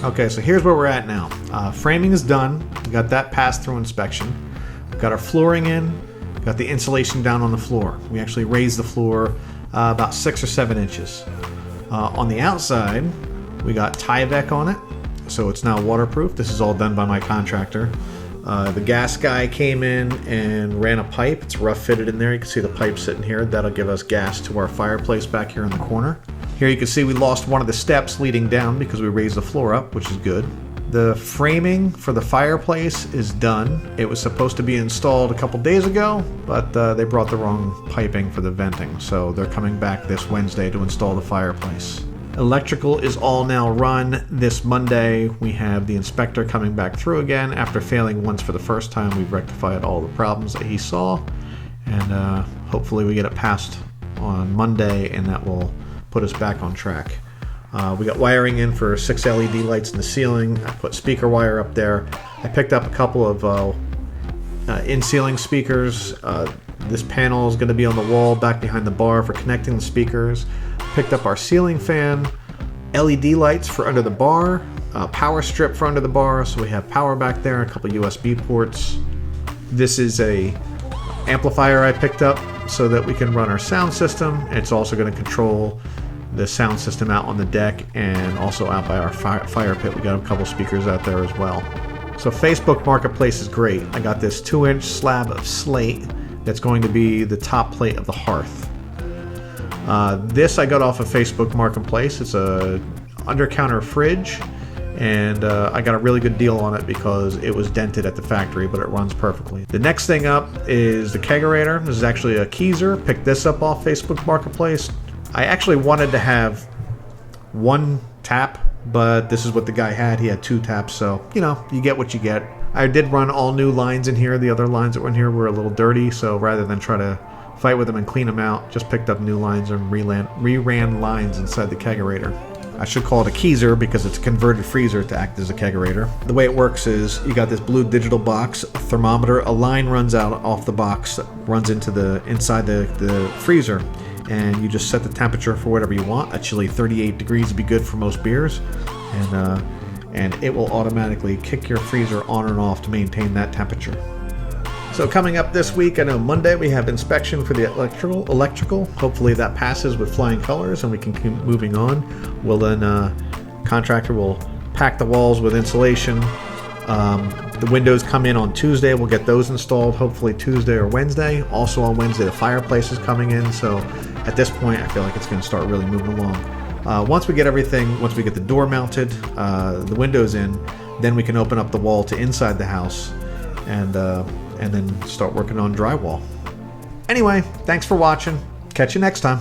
Okay, so here's where we're at now. Framing is done. We got that passed through inspection. We've got our flooring in. Got the insulation down on the floor. We actually raised the floor about 6 or 7 inches. On the outside, we got Tyvek on it, so it's now waterproof. This is all done by my contractor. The gas guy came in and ran a pipe. It's rough fitted in there. You can see the pipe sitting here. That'll give us gas to our fireplace back here in the corner. Here you can see we lost one of the steps leading down because we raised the floor up, which is good. The framing for the fireplace is done. It was supposed to be installed a couple days ago, but they brought the wrong piping for the venting, so they're coming back this Wednesday to install the fireplace. Electrical is all now run. This Monday we have the inspector coming back through again. After failing once for the first time, we've rectified all the problems that he saw, and hopefully we get it passed on Monday, and that will put us back on track. We got wiring in for 6 LED lights in the ceiling. I put speaker wire up there. I picked up a couple of in-ceiling speakers. This panel is going to be on the wall back behind the bar for connecting the speakers. Picked up our ceiling fan, LED lights for under the bar, power strip for under the bar, so we have power back there, a couple USB ports. This is a amplifier I picked up so that we can run our sound system. It's also going to control the sound system out on the deck and also out by our fire pit. We got a couple speakers out there as well. So Facebook Marketplace is great. I got this 2-inch slab of slate that's going to be the top plate of the hearth. This I got off of Facebook Marketplace. It's a under-counter fridge, and I got a really good deal on it because it was dented at the factory, but it runs perfectly. The next thing up is the kegerator. This is actually a Keyser. Picked this up off Facebook Marketplace. I actually wanted to have 1 tap, but this is what the guy had. He had 2 taps, so, you know, you get what you get. I did run all new lines in here. The other lines that were in here were a little dirty, so rather than try to fight with them and clean them out, just picked up new lines and reran lines inside the kegerator. I should call it a Keyser because it's a converted freezer to act as a kegerator. The way it works is you got this blue digital box, a thermometer, a line runs out off the box that runs into inside the freezer, and you just set the temperature for whatever you want. A chilly 38 degrees would be good for most beers, and it will automatically kick your freezer on and off to maintain that temperature. So coming up this week, I know Monday we have inspection for the electrical. Hopefully that passes with flying colors and we can keep moving on. Well then, contractor will pack the walls with insulation. The windows come in on Tuesday. We'll get those installed hopefully Tuesday or Wednesday. Also on Wednesday, the fireplace is coming in. So at this point, I feel like it's going to start really moving along. Once we get the door mounted, the windows in, then we can open up the wall to inside the house and then start working on drywall. Anyway, thanks for watching. Catch you next time.